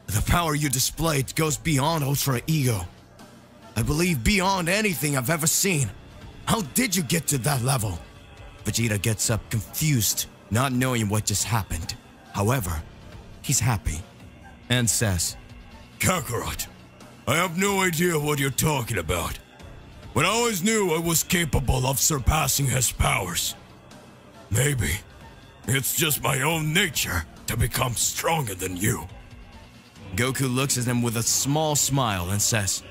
The power you displayed goes beyond Ultra Ego. I believe beyond anything I've ever seen. How did you get to that level?" Vegeta gets up confused, not knowing what just happened. However, he's happy and says, "Kakarot, I have no idea what you're talking about. But I always knew I was capable of surpassing his powers. Maybe it's just my own nature to become stronger than you." Goku looks at him with a small smile and says,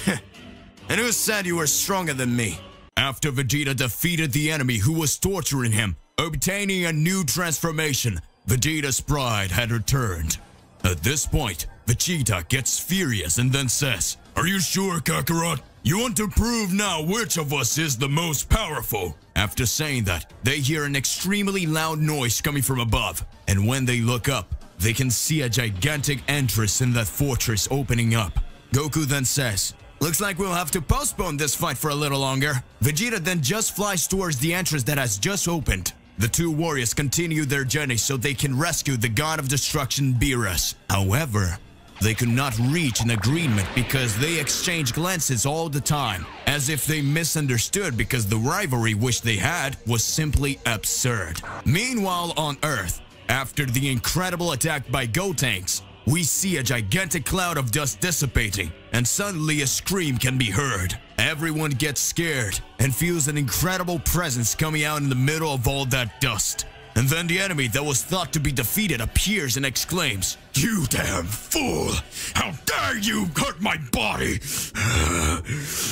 "And who said you were stronger than me?" After Vegeta defeated the enemy who was torturing him, obtaining a new transformation, Vegeta's pride had returned. At this point, Vegeta gets furious and then says, "Are you sure, Kakarot? You want to prove now which of us is the most powerful?" After saying that, they hear an extremely loud noise coming from above, and when they look up, they can see a gigantic entrance in that fortress opening up. Goku then says, "Looks like we'll have to postpone this fight for a little longer." Vegeta then just flies towards the entrance that has just opened. The two warriors continue their journey so they can rescue the god of destruction Beerus. However, they could not reach an agreement because they exchange glances all the time, as if they misunderstood because the rivalry which they had was simply absurd. Meanwhile on Earth, after the incredible attack by Gotenks, we see a gigantic cloud of dust dissipating, and suddenly a scream can be heard. Everyone gets scared and feels an incredible presence coming out in the middle of all that dust. And then the enemy that was thought to be defeated appears and exclaims, "You damn fool! How dare you hurt my body!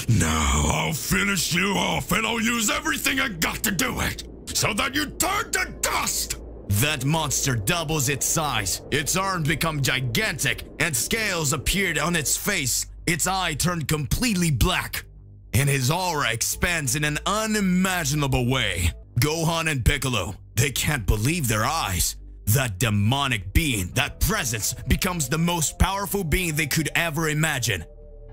Now I'll finish you off and I'll use everything I got to do it, so that you turn to dust!" That monster doubles its size, its arms become gigantic, and scales appeared on its face. Its eye turned completely black, and his aura expands in an unimaginable way. Gohan and Piccolo, they can't believe their eyes. That demonic being, that presence, becomes the most powerful being they could ever imagine.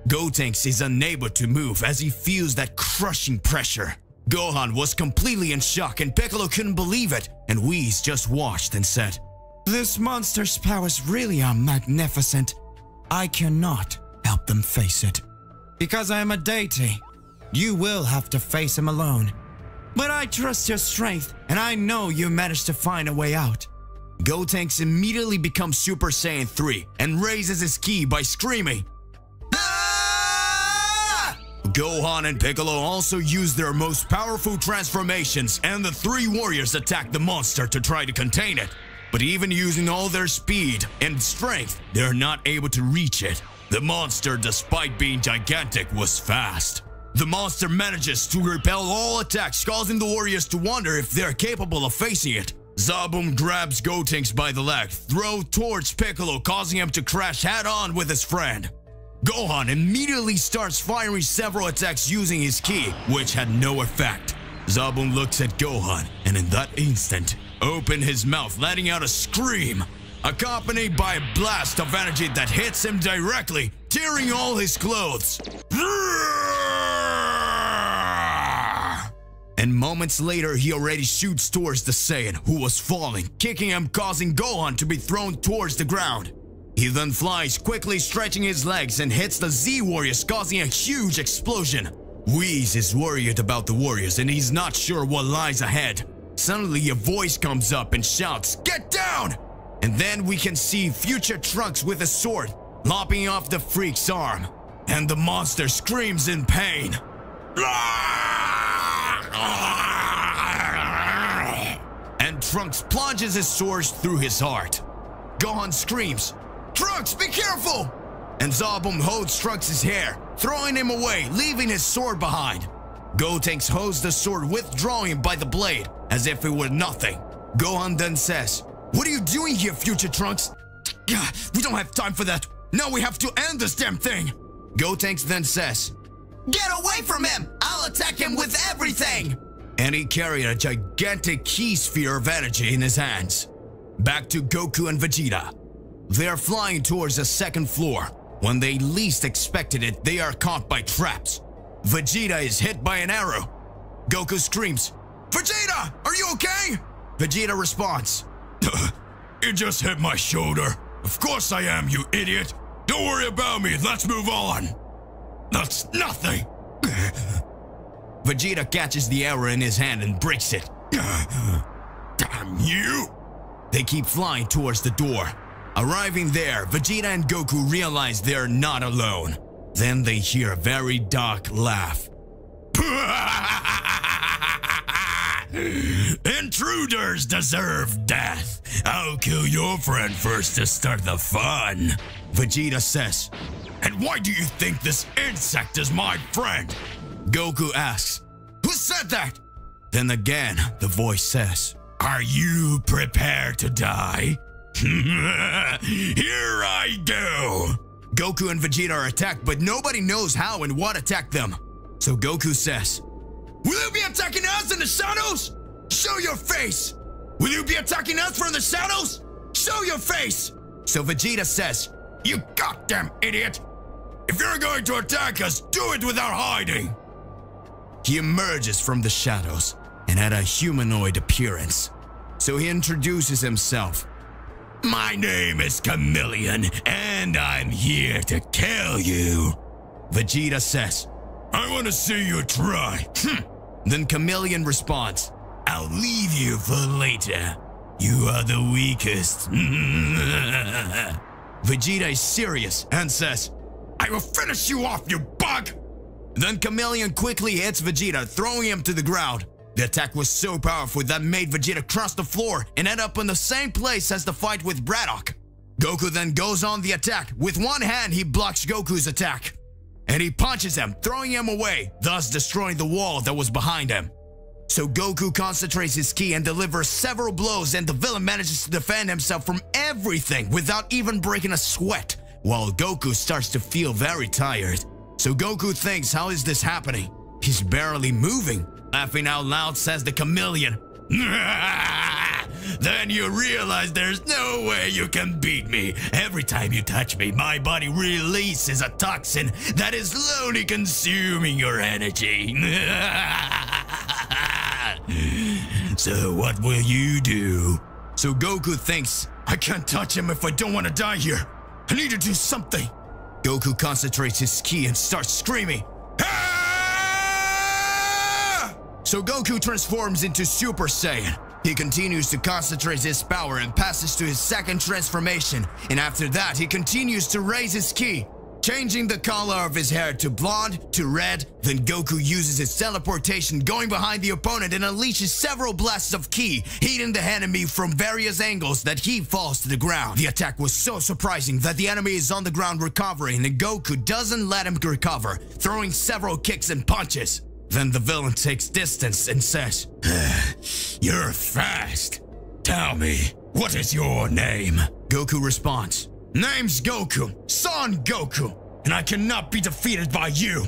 Gotenks is unable to move as he feels that crushing pressure. Gohan was completely in shock and Piccolo couldn't believe it, and Whis just watched and said, "This monster's powers really are magnificent. I cannot help them face it. Because I am a deity, you will have to face him alone. But I trust your strength, and I know you managed to find a way out." Gotenks immediately becomes Super Saiyan 3 and raises his ki by screaming. Gohan and Piccolo also use their most powerful transformations, and the three warriors attack the monster to try to contain it. But even using all their speed and strength, they're not able to reach it. The monster, despite being gigantic, was fast. The monster manages to repel all attacks, causing the warriors to wonder if they're capable of facing it. Zaboom grabs Gotenks by the leg, throws towards Piccolo, causing him to crash head-on with his friend. Gohan immediately starts firing several attacks using his ki, which had no effect. Zaboom looks at Gohan, and in that instant, opened his mouth, letting out a scream, accompanied by a blast of energy that hits him directly, tearing all his clothes. And moments later, he already shoots towards the Saiyan, who was falling, kicking him, causing Gohan to be thrown towards the ground. He then flies, quickly stretching his legs, and hits the Z Warriors, causing a huge explosion. Whis is worried about the warriors, and he's not sure what lies ahead. Suddenly, a voice comes up and shouts, "Get down!" And then we can see future Trunks with a sword, lopping off the freak's arm. And the monster screams in pain. And Trunks plunges his sword through his heart. Gohan screams, "Trunks, be careful!" And Zaboom holds Trunks' hair, throwing him away, leaving his sword behind. Gotenks holds the sword, withdrawing him by the blade, as if it were nothing. Gohan then says, "What are you doing here, future Trunks?" "We don't have time for that. Now we have to end this damn thing." Gotenks then says, "Get away from him! I'll attack him with everything!" And he carried a gigantic ki sphere of energy in his hands. Back to Goku and Vegeta. They are flying towards the second floor. When they least expected it, they are caught by traps. Vegeta is hit by an arrow. Goku screams, "Vegeta, are you okay?" Vegeta responds, "It just hit my shoulder. Of course I am, you idiot. Don't worry about me, let's move on. That's nothing." Vegeta catches the arrow in his hand and breaks it. Damn you! They keep flying towards the door. Arriving there, Vegeta and Goku realize they're not alone. Then they hear a very dark laugh. Intruders deserve death. I'll kill your friend first to start the fun. Vegeta says, "And why do you think this insect is my friend?" Goku asks, "Who said that?" Then again, the voice says, "Are you prepared to die?" Here I go. Goku and Vegeta are attacked, but nobody knows how and what attacked them. So Goku says, "Will you be attacking us in the shadows? Show your face! Will you be attacking us from the shadows? Show your face!" So Vegeta says, "You goddamn idiot! If you're going to attack us, do it without hiding!" He emerges from the shadows and had a humanoid appearance. So he introduces himself. "My name is Chameleon, and I'm here to kill you." Vegeta says, "I want to see you try." Then Chameleon responds, "I'll leave you for later. You are the weakest." Vegeta is serious and says, "I will finish you off, you bug!" Then Chameleon quickly hits Vegeta, throwing him to the ground. The attack was so powerful that made Vegeta cross the floor and end up in the same place as the fight with Braddock. Goku then goes on the attack. With one hand, he blocks Goku's attack. And he punches him, throwing him away, thus destroying the wall that was behind him. So Goku concentrates his ki and delivers several blows, and the villain manages to defend himself from everything without even breaking a sweat, while Goku starts to feel very tired. So Goku thinks, how is this happening? He's barely moving. Laughing out loud, says the Chameleon. Then you realize there's no way you can beat me. Every time you touch me, my body releases a toxin that is slowly consuming your energy. So what will you do? So Goku thinks, I can't touch him if I don't want to die here. I need to do something. Goku concentrates his ki and starts screaming. So Goku transforms into Super Saiyan. He continues to concentrate his power and passes to his second transformation, and after that he continues to raise his ki, changing the color of his hair to blonde to red. Then Goku uses his teleportation, going behind the opponent, and unleashes several blasts of ki, hitting the enemy from various angles that he falls to the ground. The attack was so surprising that the enemy is on the ground recovering, and Goku doesn't let him recover, throwing several kicks and punches. Then the villain takes distance and says, You're fast. Tell me, what is your name? Goku responds, Name's Goku, Son Goku, and I cannot be defeated by you.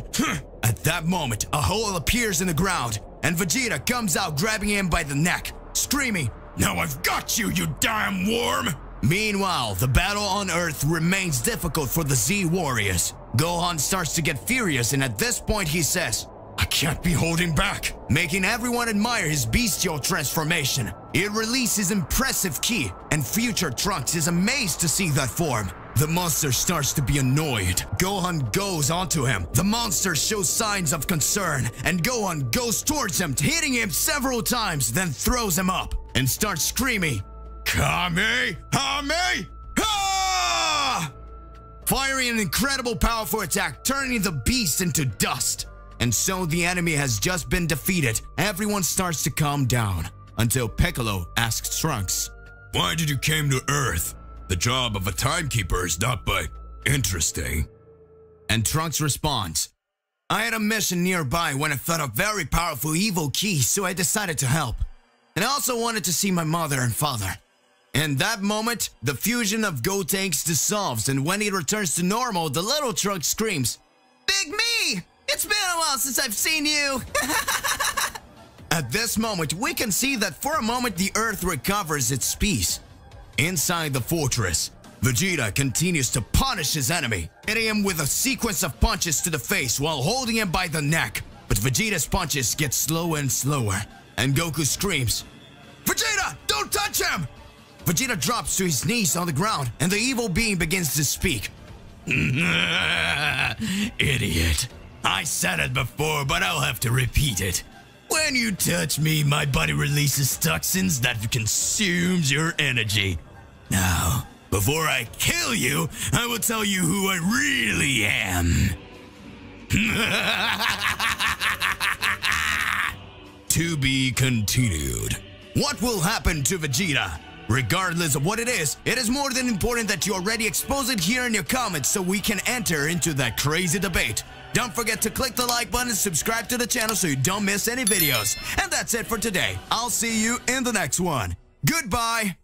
At that moment, a hole appears in the ground, and Vegeta comes out grabbing him by the neck, screaming, Now I've got you, you damn worm! Meanwhile, the battle on Earth remains difficult for the Z Warriors. Gohan starts to get furious, and at this point he says, I can't be holding back, making everyone admire his bestial transformation. It releases impressive ki, and future Trunks is amazed to see that form. The monster starts to be annoyed. Gohan goes onto him. The monster shows signs of concern, and Gohan goes towards him, hitting him several times, then throws him up and starts screaming, Kame! Firing an incredible powerful attack, turning the beast into dust. And so the enemy has just been defeated. Everyone starts to calm down until Piccolo asks Trunks, Why did you came to Earth? The job of a timekeeper is not but interesting. And Trunks responds, I had a mission nearby when I felt a very powerful evil ki, so I decided to help. And I also wanted to see my mother and father. In that moment, the fusion of Gotenks dissolves, and when he returns to normal, the little Trunks screams, Big me! It's been a while since I've seen you! At this moment, we can see that for a moment the Earth recovers its peace. Inside the fortress, Vegeta continues to punish his enemy, hitting him with a sequence of punches to the face while holding him by the neck. But Vegeta's punches get slower and slower, and Goku screams, Vegeta, don't touch him! Vegeta drops to his knees on the ground, and the evil being begins to speak. Idiot. I said it before, but I'll have to repeat it. When you touch me, my body releases toxins that consumes your energy. Now, before I kill you, I will tell you who I really am. To be continued. What will happen to Vegeta? Regardless of what it is more than important that you already expose it here in your comments so we can enter into that crazy debate. Don't forget to click the like button and subscribe to the channel so you don't miss any videos. And that's it for today. I'll see you in the next one. Goodbye.